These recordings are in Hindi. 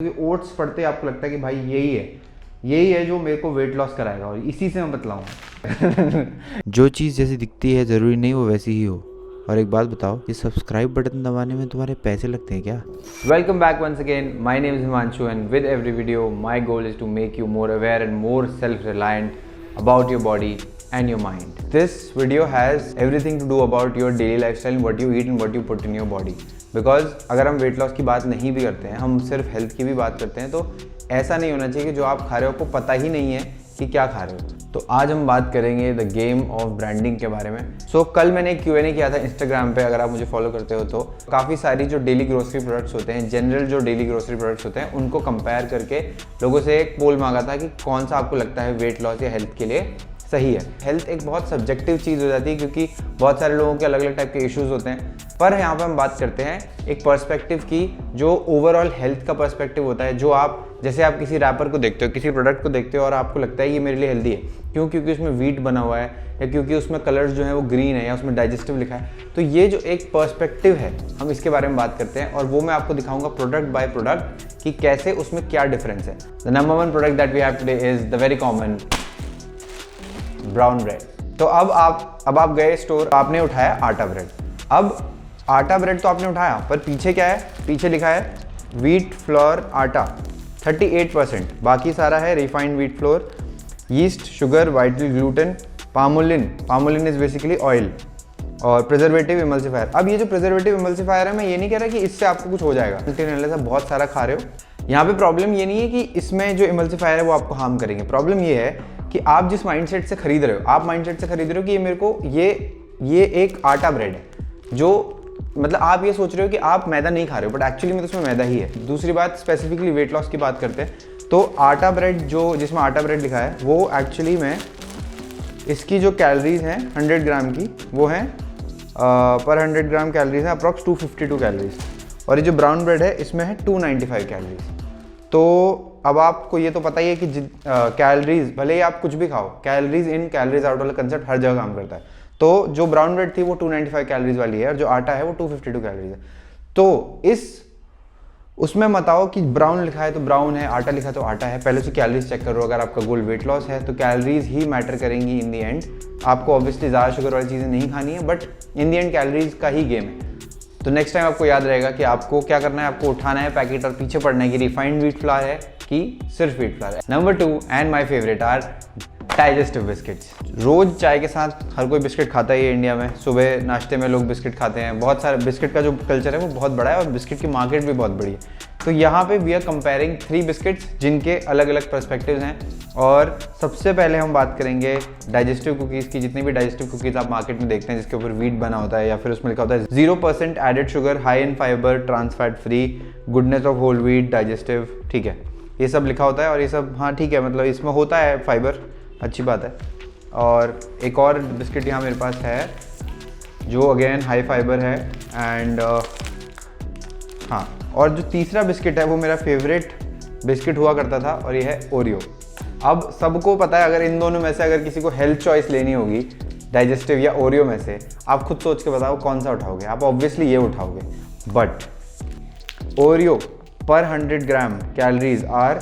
क्योंकि ओट्स पढ़ते आपको लगता है कि भाई यही है जो मेरे को वेट लॉस कराएगा और इसी से मैं बतलाऊँ। जो चीज़ जैसी दिखती है ज़रूरी नहीं वो वैसी ही हो। और एक बात बताओ, ये सब्सक्राइब बटन दबाने में तुम्हारे पैसे लगते हैं क्या? Welcome back once again, my name is Himanshu and with every video my goal is to make you more aware and more self reliant about your body and your mind. This video has everything to do about your daily lifestyle, what you eat and what you put in your body. Because अगर हम weight loss की बात नहीं भी करते हैं, हम सिर्फ हेल्थ की भी बात करते हैं, तो ऐसा नहीं होना चाहिए कि जो आप खा रहे हो आपको पता ही नहीं है कि क्या खा रहे हो। तो आज हम बात करेंगे द गेम ऑफ ब्रांडिंग के बारे में। कल मैंने एक Q&A किया था इंस्टाग्राम पे, अगर आप मुझे फॉलो करते हो तो काफ़ी सारी जो डेली ग्रोसरी प्रोडक्ट्स होते हैं, जनरल जो डेली ग्रोसरी प्रोडक्ट्स होते हैं, उनको कंपेयर करके लोगों से एक पोल मांगा था कि कौन सा आपको लगता है वेट लॉस या हेल्थ के लिए सही है। हेल्थ एक बहुत सब्जेक्टिव चीज़ हो जाती है क्योंकि बहुत सारे लोगों के अलग अलग टाइप के इश्यूज़ होते हैं, पर यहाँ पे हम बात करते हैं एक पर्सपेक्टिव की जो ओवरऑल हेल्थ का पर्सपेक्टिव होता है। जो आप जैसे आप किसी रैपर को देखते हो, किसी प्रोडक्ट को देखते हो और आपको लगता है ये मेरे लिए हेल्दी है, क्यों? क्योंकि उसमें वीट बना हुआ है या क्योंकि उसमें कलर्स जो है वो ग्रीन है या उसमें डाइजेस्टिव लिखा है। तो ये जो एक पर्सपेक्टिव है, हम इसके बारे में बात करते हैं और वो मैं आपको दिखाऊंगा प्रोडक्ट बाय प्रोडक्ट कि कैसे उसमें क्या डिफरेंस है। The number one product that we have today is the very common brown bread. तो अब आप गए स्टोर, आपने उठाया आटा ब्रेड। अब आटा ब्रेड तो आपने उठाया, पर पीछे क्या है? पीछे लिखा है व्हीट फ्लोर आटा 38%, बाकी सारा है refined wheat flour, yeast, sugar, vital gluten, palmolein is basically oil और प्रिजर्वेटिव इमल्सिफायर। अब ये जो प्रिजर्वेटिव इमल्सिफायर है, मैं ये नहीं कह रहा कि इससे आपको कुछ हो जाएगा, से बहुत सारा खा रहे हो। यहाँ पे प्रॉब्लम ये नहीं है कि इसमें जो इमल्सिफायर है वो आपको हार्म करेंगे। प्रॉब्लम ये है कि आप जिस माइंडसेट से खरीद रहे हो, आप माइंडसेट से खरीद रहे हो कि ये मेरे को ये एक आटा ब्रेड है, जो मतलब आप ये सोच रहे हो कि आप मैदा नहीं खा रहे हो, बट एक्चुअली में तो उसमें मैदा ही है। दूसरी बात, स्पेसिफिकली वेट लॉस की बात करते हैं तो आटा ब्रेड जो जिसमें आटा ब्रेड लिखा है वो एक्चुअली में इसकी जो कैलोरीज हैं 100 ग्राम की वो हैं पर 100 ग्राम कैलोरीज हैं अप्रॉक्स 252 कैलोरीज, और ये जो ब्राउन ब्रेड है इसमें है 295 कैलोरीज। तो अब आपको ये तो पता ही है कि कैलोरीज भले ही आप कुछ भी खाओ, कैलोरीज इन कैलोरीज आउट वाला कंसेप्ट हर जगह काम करता है। तो जो ब्राउन ब्रेड थी वो 295 कैलोरीज वाली है और जो आटा है वो 252 कैलोरीज है। तो उसमें मत आओ कि ब्राउन लिखा है तो ब्राउन है, आटा लिखा है तो आटा है। पहले से कैलोरीज चेक करो। अगर आपका गोल वेट लॉस है तो कैलोरीज ही मैटर करेंगी इन दी एंड। आपको ऑब्वियसली ज़्यादा शुगर वाली चीज़ें नहीं खानी है, but in the and calories का ही गेम है। तो नेक्स्ट टाइम आपको याद रहेगा कि आपको क्या करना है, आपको उठाना है पैकेट और पीछे पढ़ना है कि रिफाइंड व्हीट फ्लावर है कि सिर्फ व्हीट फ्लावर है। Number 2 and my favourite are digestive biscuits. रोज चाय के साथ हर कोई बिस्किट खाता ही है इंडिया में। सुबह नाश्ते में लोग बिस्किट खाते हैं। बहुत सारे बिस्किट का जो कल्चर है वो बहुत बड़ा है और बिस्किट की मार्केट भी बहुत बड़ी है। तो यहाँ पे वी आर कंपेयरिंग 3 बिस्किट्स जिनके अलग अलग पर्सपेक्टिव्स हैं। और सबसे पहले हम बात करेंगे डाइजेस्टिव कुकीज़ की। जितनी भी डाइजेस्टिव कुकीज़ आप मार्केट में देखते हैं जिसके ऊपर व्हीट बना होता है या फिर उसमें लिखा होता है 0% added sugar, high in fibre, trans fat free, goodness of whole wheat, digestive, ठीक है, ये सब लिखा होता है। और ये सब हाँ ठीक है, मतलब इसमें होता है फाइबर, अच्छी बात है। और एक और बिस्किट यहाँ मेरे पास है जो अगेन हाई फाइबर है एंड हाँ, और जो तीसरा बिस्किट है वो मेरा फेवरेट बिस्किट हुआ करता था और ये है ओरियो। अब सबको पता है, अगर इन दोनों में से अगर किसी को हेल्थ चॉइस लेनी होगी, डाइजेस्टिव या ओरियो में से, आप खुद सोच के बताओ कौन सा उठाओगे। आप ऑब्वियसली ये उठाओगे, बट ओरियो पर 100 ग्राम कैलोरीज आर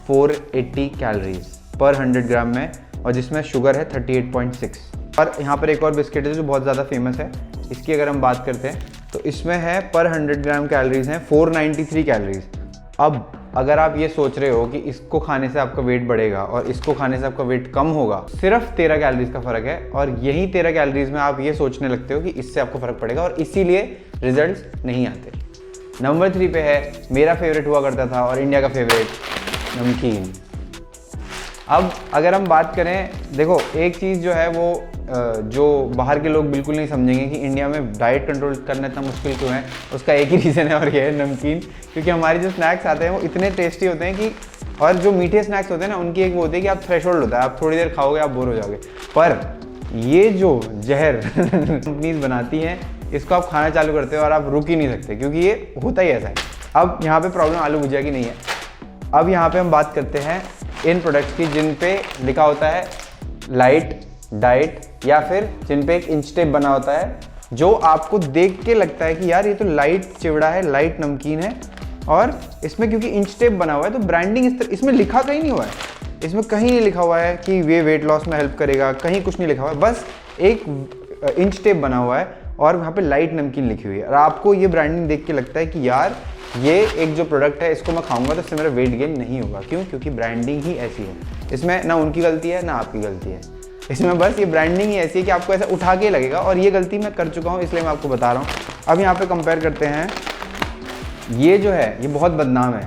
480 कैलोरीज पर 100 ग्राम में, और जिसमें शुगर है 38.6। और यहाँ पर एक और बिस्किट है जो बहुत ज़्यादा फेमस है, इसकी अगर हम बात करते हैं तो इसमें है पर 100 ग्राम कैलोरीज हैं 493 कैलोरीज। अब अगर आप ये सोच रहे हो कि इसको खाने से आपका वेट बढ़ेगा और इसको खाने से आपका वेट कम होगा, सिर्फ 13 कैलोरीज का फर्क है, और यही 13 कैलोरीज में आप ये सोचने लगते हो कि इससे आपको फर्क पड़ेगा और इसीलिए रिजल्ट्स नहीं आते। नंबर 3 पे है मेरा फेवरेट हुआ करता था और इंडिया का फेवरेट, नमकीन। अब अगर हम बात करें, देखो एक चीज़ जो है वो जो बाहर के लोग बिल्कुल नहीं समझेंगे कि इंडिया में डाइट कंट्रोल करना इतना मुश्किल क्यों है, उसका एक ही रीज़न है और ये है नमकीन। क्योंकि हमारे जो स्नैक्स आते हैं वो इतने टेस्टी होते हैं कि, और जो मीठे स्नैक्स होते हैं ना उनकी एक वो होती है कि आप थ्रेशोल्ड होता है, आप थोड़ी देर खाओगे आप बोर हो जाओगे। पर ये जो जहर कंपनीज बनाती हैं, इसको आप खाना चालू करते हो और आप रुक ही नहीं सकते, क्योंकि ये होता ही ऐसा है। अब यहाँ पे प्रॉब्लम आलू भुजिया की नहीं है। अब यहाँ पे हम बात करते हैं इन प्रोडक्ट्स की जिन पे लिखा होता है लाइट डाइट, या फिर जिन पे एक इंच टेप बना होता है, जो आपको देख के लगता है कि यार ये तो लाइट चिवड़ा है, लाइट नमकीन है, और इसमें क्योंकि इंच टेप बना हुआ है तो ब्रांडिंग इसमें लिखा कहीं नहीं हुआ है, इसमें कहीं नहीं लिखा हुआ है कि ये वेट लॉस में हेल्प करेगा, कहीं कुछ नहीं लिखा हुआ है, बस एक इंच टेप बना हुआ है और वहाँ पे लाइट नमकीन लिखी हुई है। और आपको ये ब्रांडिंग देख के लगता है कि यार ये एक जो प्रोडक्ट है इसको मैं खाऊंगा तो इससे मेरा वेट गेन नहीं होगा। क्यों? क्योंकि ब्रांडिंग ही ऐसी है। इसमें ना उनकी गलती है ना आपकी गलती है, इसमें बस ये ब्रांडिंग ही ऐसी है कि आपको ऐसा उठा के लगेगा। और ये गलती मैं कर चुका हूँ इसलिए मैं आपको बता रहा हूँ। अब यहाँ पे कंपेयर करते हैं, ये जो है ये बहुत बदनाम है।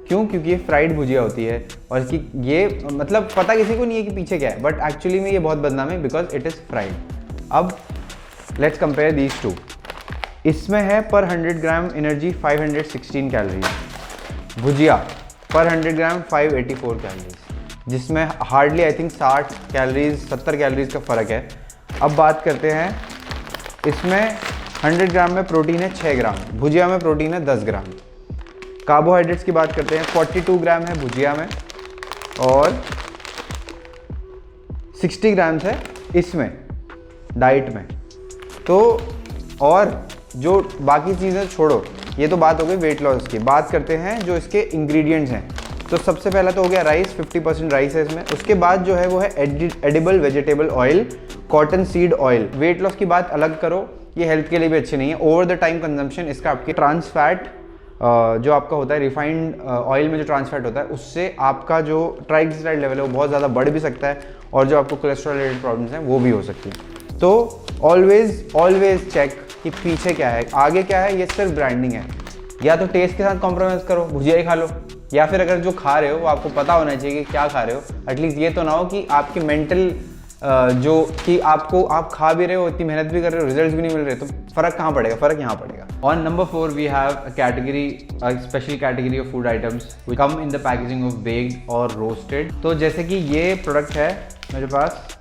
क्यों? क्योंकि ये फ्राइड भुजिया होती है और इसकी ये मतलब पता किसी को नहीं है कि पीछे क्या है, बट एक्चुअली में ये बहुत बदनाम है बिकॉज इट इज़ फ्राइड। अब लेट्स कंपेयर दीज टू। इसमें है पर 100 ग्राम एनर्जी 516 कैलोरीज, भुजिया पर 100 ग्राम 584 कैलोरीज, जिसमें hardly I think 60 calories 70 calories का फ़र्क है। अब बात करते हैं, इसमें 100 ग्राम में प्रोटीन है 6 ग्राम, भुजिया में प्रोटीन है 10 ग्राम। कार्बोहाइड्रेट्स की बात करते हैं, 42 ग्राम है भुजिया में और 60 ग्राम्स है इसमें डाइट में। तो और जो बाकी चीज़ें छोड़ो, ये तो बात हो गई वेट लॉस की। बात करते हैं जो इसके इंग्रेडिएंट्स हैं। तो सबसे पहला तो हो गया राइस, 50% राइस है इसमें। उसके बाद जो है वो है edible vegetable oil, cotton seed oil. Weight loss की बात अलग करो, ये हेल्थ के लिए भी अच्छी नहीं है। ओवर द टाइम कंजम्पशन इसका आपके ट्रांस फैट जो आपका होता है रिफाइंड ऑयल में जो ट्रांस फैट होता है उससे आपका जो ट्राइग्लिसराइड लेवल है वो बहुत ज़्यादा बढ़ भी सकता है और जो आपको कोलेस्ट्रॉल रिलेटेड प्रॉब्लम्स हैं वो भी हो सकती है। तो ऑलवेज चेक कि पीछे क्या है, आगे क्या है। ये सिर्फ ब्रांडिंग है। या तो टेस्ट के साथ कॉम्प्रोमाइज़ करो, भुजिया ही खा लो, या फिर अगर जो खा रहे हो वो आपको पता होना चाहिए कि क्या खा रहे हो। एटलीस्ट ये तो ना हो कि आपकी मेंटल जो कि आप खा भी रहे हो, इतनी मेहनत भी कर रहे हो, रिजल्ट्स भी नहीं मिल रहे, तो फर्क कहाँ पड़ेगा? फर्क यहाँ पड़ेगा। On number 4 we have a category, a special category of food items which come in the packaging of baked और रोस्टेड। तो जैसे कि ये प्रोडक्ट है मेरे पास,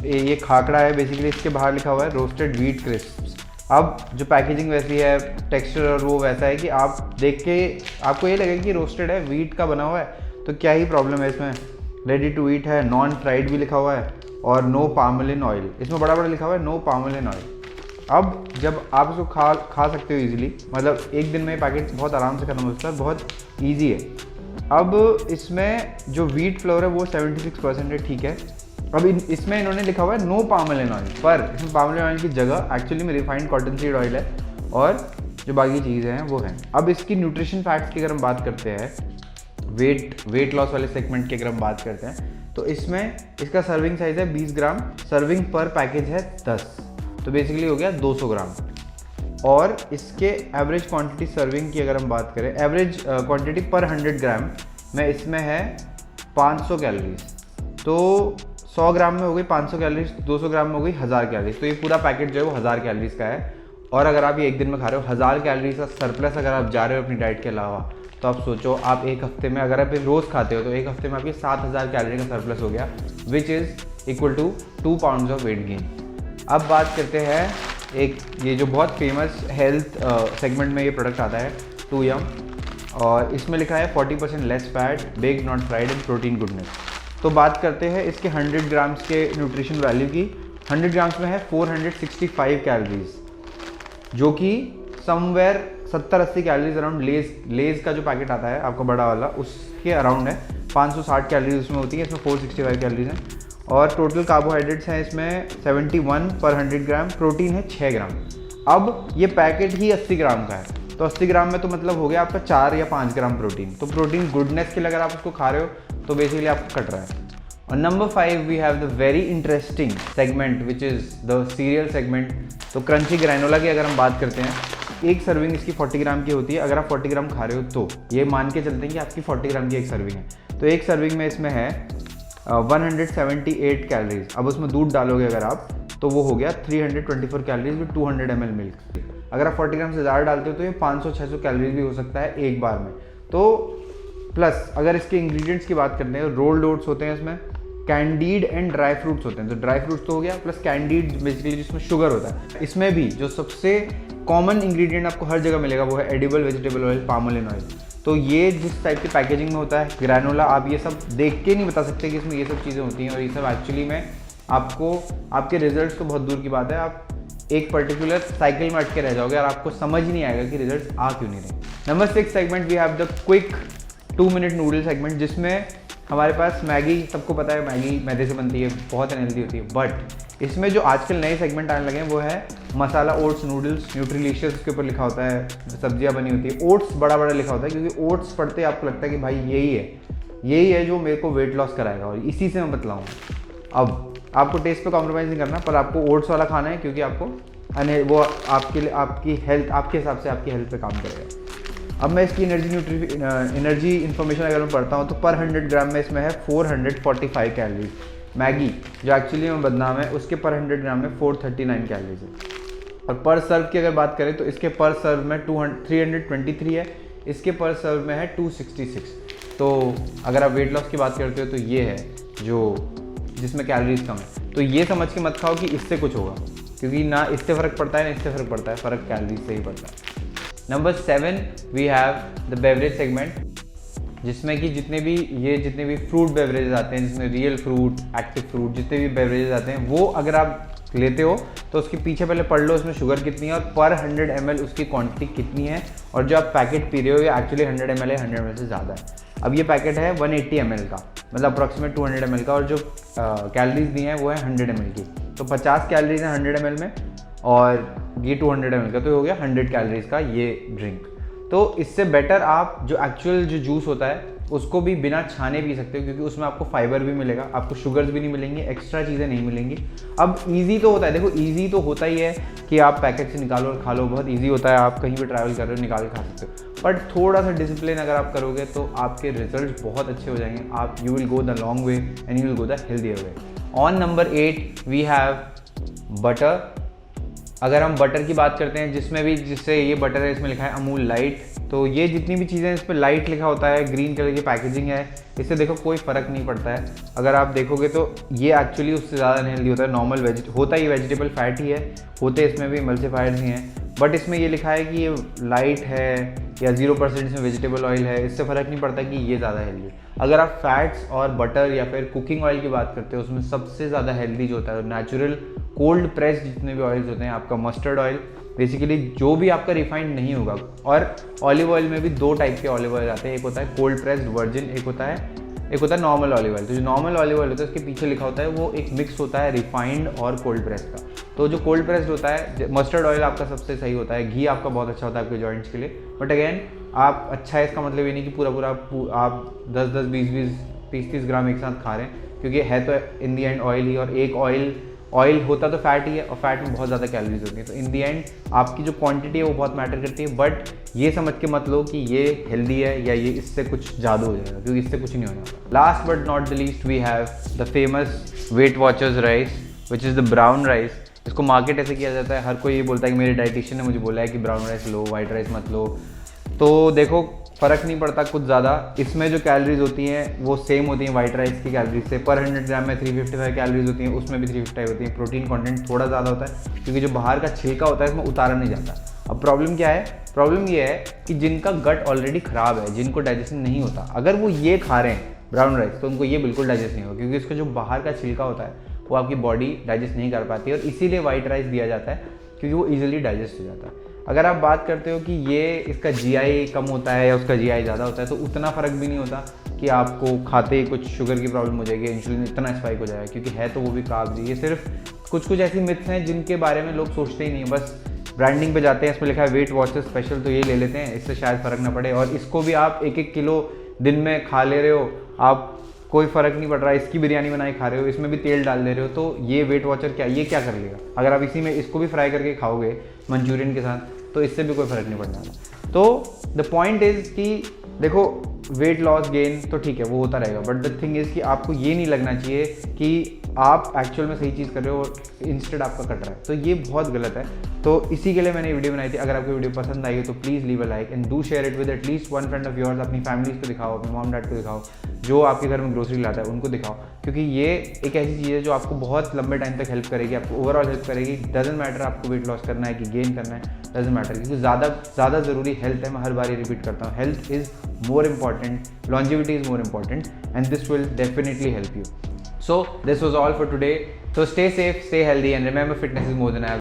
ये खाकड़ा है बेसिकली, इसके बाहर लिखा हुआ है रोस्टेड व्हीट क्रिस्प्स। अब जो पैकेजिंग वैसी है, टेक्सचर और वो वैसा है कि आप देख के आपको ये लगेगा कि रोस्टेड है, व्हीट का बना हुआ है, तो क्या ही प्रॉब्लम है इसमें। रेडी टू ईट है, नॉन फ्राइड भी लिखा हुआ है और नो पामोलिन ऑयल, इसमें बड़ा बड़ा लिखा हुआ है नो पामोलिन ऑयल। अब जब आप इसको खा सकते हो इजीली, मतलब एक दिन में पैकेट बहुत आराम से खत्म हो सकता है, बहुत ईजी है। अब इसमें जो व्हीट फ्लोर है वो 76% है, ठीक है। अब इसमें इन्होंने लिखा हुआ है नो पामोलिन ऑयल, पर इसमें पामोलिन ऑयल की जगह एक्चुअली में रिफाइंड कॉटन सीड ऑयल है और जो बाकी चीज़ें हैं वो हैं। अब इसकी न्यूट्रिशन फैक्ट्स की अगर हम बात करते हैं, वेट लॉस वाले सेगमेंट की अगर हम बात करते हैं, तो इसमें इसका सर्विंग साइज़ है 20 ग्राम, सर्विंग पर पैकेज है 10, तो बेसिकली हो गया 200 ग्राम। और इसके एवरेज क्वांटिटी सर्विंग की अगर हम बात करें, एवरेज क्वांटिटी पर 100 ग्राम में इसमें है 500 कैलोरीज। तो 100 ग्राम में हो गई 500 कैलोरीज, 200 ग्राम में हो गई 1000 कैलोरीज। तो ये पूरा पैकेट जो है वो 1000 कैलोरीज का है। और अगर आप ये एक दिन में खा रहे हो, 1000 कैलोरीज का सरप्लस अगर आप जा रहे हो अपनी डाइट के अलावा, तो आप सोचो आप एक हफ्ते में, अगर आप रोज़ खाते हो तो एक हफ्ते में आपकी 7000 कैलोरी का सरप्लस हो गया, which is equal to 2 pounds of weight gain. अब बात करते हैं एक ये जो बहुत फेमस हेल्थ सेगमेंट में ये प्रोडक्ट आता है, 2yum, और इसमें लिखा है 40% less fat, baked not fried and protein goodness. तो बात करते हैं इसके 100 ग्राम्स के न्यूट्रिशन वैल्यू की। 100 ग्राम्स में है 465 कैलोरीज, जो कि समवेयर 70-80 कैलोरीज अराउंड लेज का जो पैकेट आता है आपका बड़ा वाला, उसके अराउंड है। 560 कैलोरीज उसमें होती है, इसमें 465 कैलोरीज हैं। और टोटल कार्बोहाइड्रेट्स हैं इसमें 71 पर 100 ग्राम, प्रोटीन है 6 ग्राम। अब ये पैकेट ही 80 ग्राम का है, तो 80 ग्राम में तो मतलब हो गया आपका 4 या 5 ग्राम प्रोटीन। तो प्रोटीन गुडनेस के लिए अगर आप उसको खा रहे हो तो बेसिकली आपको कट रहा है। और number 5 we have the very interesting segment which is the cereal segment. तो क्रंची ग्रैनोला की अगर हम बात करते हैं, एक सर्विंग इसकी 40 ग्राम की होती है। अगर आप 40 ग्राम खा रहे हो तो ये मान के चलते हैं कि आपकी 40 ग्राम की एक सर्विंग है। तो एक सर्विंग में इसमें है 178 कैलोरीज। अब उसमें दूध डालोगे अगर आप, तो वो हो गया 324 कैलोरीज विद 200 ml मिल्क। अगर आप 40 ग्राम से ज़्यादा डालते हो तो ये 500-600 कैलोरीज भी हो सकता है एक बार में। तो प्लस अगर इसके इंग्रेडिएंट्स की बात करते हैं, रोल्ड ओट्स होते हैं इसमें, कैंडीड एंड ड्राई फ्रूट्स होते हैं। तो ड्राई फ्रूट्स तो हो गया, प्लस कैंडीड बेसिकली जिसमें शुगर होता है। इसमें भी जो सबसे कॉमन इंग्रेडिएंट आपको हर जगह मिलेगा वो है edible vegetable oil, palmolein oil. तो ये जिस टाइप की पैकेजिंग में होता है ग्रैनोला, आप ये सब देख के नहीं बता सकते कि इसमें ये सब चीज़ें होती हैं। और ये सब एक्चुअली में आपको आपके रिजल्ट्स तो बहुत दूर की बात है, आप एक पर्टिकुलर साइकिल में अटके रह जाओगे और आपको समझ ही नहीं आएगा कि रिजल्ट आ क्यों नहीं रहे। Number 6 segment we have the quick 2 minute noodle segment, जिसमें हमारे पास मैगी, सबको पता है मैगी मैदे से बनती है, बहुत अनहेल्दी होती है, बट इसमें जो आजकल नए सेगमेंट आने लगे हैं वो है मसाला ओट्स नूडल्स, न्यूट्रिलिशियस उसके ऊपर लिखा होता है, सब्जियां बनी होती है, ओट्स बड़ा बड़ा लिखा होता है, क्योंकि ओट्स पढ़ते आपको लगता है कि भाई यही है जो मेरे को वेट लॉस कराएगा और इसी से मैं बतलाऊँगा। अब आपको टेस्ट पे कॉम्प्रोमाइज़ नहीं करना, पर आपको ओट्स वाला खाना है, क्योंकि आपको वो आपके लिए, आपकी हेल्थ, आपके हिसाब से आपकी हेल्थ पे काम करेगा। अब मैं इसकी एनर्जी इन्फॉर्मेशन अगर मैं पढ़ता हूँ तो पर 100 ग्राम में इसमें है 445 कैलोरीज। मैगी जो एक्चुअली में बदनाम है, उसके पर 100 ग्राम में 439 कैलोरीज है। और पर सर्व की अगर बात करें तो इसके पर सर्व में 323 है, इसके पर सर्व में है 266। तो अगर आप वेट लॉस की बात करते हो तो ये है जो जिसमें कैलोरीज कम है। तो ये समझ के मत खाओ कि इससे कुछ होगा, क्योंकि ना इससे फ़र्क पड़ता है ना इससे फ़र्क पड़ता है, फ़र्क कैलोरीज से ही पड़ता है। Number 7 we have the beverage segment, जिसमें कि जितने भी फ्रूट बेवरेजेस आते हैं, जिसमें रियल फ्रूट, एक्टिव फ्रूट, जितने भी बेवरेजेस आते हैं, वो अगर आप लेते हो तो उसके पीछे पहले पढ़ लो उसमें शुगर कितनी है और पर 100 ml उसकी क्वांटिटी कितनी है, और जो आप पैकेट पी रहे हो ये एक्चुअली 100 ml है, 100 ml से ज़्यादा है। अब ये पैकेट है 180 ml का, मतलब अप्रॉक्सीमेट 200 ml का, और जो कैलोरीज दी हैं वो है 100 ml की। तो 50 कैलोरीज हैं 100 ml में, और ये 200 ml का, तो हो गया 100 कैलोरीज का ये ड्रिंक। तो इससे बेटर आप जो एक्चुअल जो जूस होता है उसको भी बिना छाने पी सकते हो, क्योंकि उसमें आपको फाइबर भी मिलेगा, आपको शुगर्स भी नहीं मिलेंगी, एक्स्ट्रा चीज़ें नहीं मिलेंगी। अब ईजी तो होता है, देखो ईजी तो होता ही है कि आप पैकेट से निकालो और खा लो, बहुत ईजी होता है, आप कहीं भी ट्रैवल कर रहे हो निकाल के खा सकते हो, बट थोड़ा सा डिसिप्लिन अगर आप करोगे तो आपके रिजल्ट बहुत अच्छे हो जाएंगे। आप you will go the long way and you will go the healthier way. On number 8 we have butter. अगर हम बटर की बात करते हैं, जिससे ये बटर है, इसमें लिखा है अमूल लाइट, तो ये जितनी भी चीज़ें इस पर लाइट लिखा होता है, ग्रीन कलर की पैकेजिंग है, इससे देखो कोई फ़र्क नहीं पड़ता है। अगर आप देखोगे तो ये एक्चुअली उससे ज़्यादा अनहेल्दी होता है, नॉर्मल होता ही वेजिटेबल फैट ही है, होते इसमें भी एमल्सिफायर्स ही हैं, बट इसमें ये लिखा है कि ये लाइट है या 0% इसमें वेजिटेबल ऑयल है, इससे फ़र्क नहीं पड़ता कि ये ज़्यादा हेल्दी है। अगर आप फैट्स और बटर या फिर कुकिंग ऑयल की बात करते हो, उसमें सबसे ज़्यादा हेल्दी जो होता है नेचुरल कोल्ड प्रेस्ड जितने भी ऑयल्स होते हैं, आपका मस्टर्ड ऑयल, बेसिकली जो भी आपका रिफाइंड नहीं होगा, और ऑलिव ऑयल में भी 2 टाइप के ऑलिव ऑयल आते हैं, एक होता है कोल्ड प्रेस्ड वर्जिन, एक होता है नॉर्मल ऑलिव ऑयल। तो जो नॉर्मल ऑलिव ऑयल होता है उसके पीछे लिखा होता है वो एक मिक्स होता है रिफाइंड और कोल्ड प्रेस्ड का। तो जो कोल्ड प्रेस्ड होता है, मस्टर्ड ऑयल आपका सबसे सही होता है, घी आपका बहुत अच्छा होता है आपके जॉइंट्स के लिए, बट अगेन आप अच्छा है इसका मतलब ये नहीं कि पूरा आप 10-10, 20-20, 30-30 ग्राम एक साथ खा रहे हैं, क्योंकि है तो इन दी एंड ऑयल ही, और एक ऑयल होता तो फैट ही है, और फैट में बहुत ज़्यादा कैलोरीज होती है। तो इन दी एंड आपकी जो क्वांटिटी है वो बहुत मैटर करती है, बट ये समझ के मत लो कि ये हेल्दी है या ये इससे कुछ जादू हो जाएगा, क्योंकि इससे कुछ नहीं होना। Last but not the least we have the famous Weight Watchers rice, which is the brown rice. इसको मार्केट ऐसे किया जाता है, हर कोई ये बोलता है कि मेरे डाइटिशियन ने मुझे बोला है कि ब्राउन राइस लो, वाइट राइस मत लो। तो देखो फ़र्क नहीं पड़ता कुछ ज़्यादा, इसमें जो कैलोरीज होती हैं वो सेम होती हैं वाइट राइस की कैलोरीज से। पर 100 ग्राम में 355 कैलोरीज होती हैं, उसमें भी 355 होती हैं। प्रोटीन कंटेंट थोड़ा ज़्यादा होता है, क्योंकि जो बाहर का छिलका होता है इसमें उतारा नहीं जाता। अब प्रॉब्लम क्या है? प्रॉब्लम ये है कि जिनका गट ऑलरेडी ख़राब है, जिनको डाइजेशन नहीं होता, अगर वो ये खा रहे हैं ब्राउन राइस, तो उनको ये बिल्कुल डाइजेस्ट नहीं होगा, क्योंकि इसका जो बाहर का छिलका होता है वो आपकी बॉडी डाइजेस्ट नहीं कर पाती है, और इसीलिए वाइट राइस दिया जाता है, क्योंकि वो ईजिली डाइजेस्ट हो जाता है। अगर आप बात करते हो कि ये इसका जीआई कम होता है या उसका जीआई ज़्यादा होता है, तो उतना फ़र्क भी नहीं होता कि आपको खाते ही कुछ शुगर की प्रॉब्लम हो जाएगी, इंसुलिन इतना स्पाइक हो जाएगा, क्योंकि है तो वो भी कार्ब्स। ये सिर्फ कुछ ऐसी मिथ्स हैं जिनके बारे में लोग सोचते ही नहीं, बस ब्रांडिंग पे जाते हैं, इसमें लिखा है वेट वॉचर्स स्पेशल, तो ये ले लेते हैं, इससे शायद फ़र्क ना पड़े। और इसको भी आप 1-1 किलो दिन में खा ले रहे हो, आप कोई फ़र्क नहीं पड़ रहा है। इसकी बिरयानी बनाई खा रहे हो, इसमें भी तेल डाल दे रहे हो, तो ये वेट वॉचर ये क्या कर लेगा? अगर आप इसी में इसको भी फ्राई करके खाओगे मंचूरियन के साथ, तो इससे भी कोई फ़र्क नहीं पड़ने वाला। तो द पॉइंट इज़ कि देखो वेट लॉस गेन तो ठीक है वो होता रहेगा, बट द थिंग इज़ कि आपको ये नहीं लगना चाहिए कि आप एक्चुअल में सही चीज़ कर रहे हो और इंस्टेड आपका कट रहा है, तो ये बहुत गलत है। तो इसी के लिए मैंने वीडियो बनाई थी। अगर आपको वीडियो पसंद आई हो तो please leave a like and do share it with at least 1 friend of yours. अपनी फैमिलीज़ को दिखाओ, अपने मॉम डैड को दिखाओ, जो आपके घर में ग्रोसरी लाता है उनको दिखाओ, क्योंकि ये एक ऐसी चीज़ है जो आपको बहुत लंबे टाइम तक हेल्प करेगी, आपको ओवरऑल हेल्प करेगी। डजेंट मैटर आपको वेट लॉस करना है कि गेन करना है, डजेंट मैटर, क्योंकि ज़्यादा ज़रूरी हेल्थ है। मैं हर बार ये रिपीट करता हूँ, health is more important, longevity is more important, and this will definitely help you. So this was all for today. So stay safe, stay healthy, and remember, fitness is more than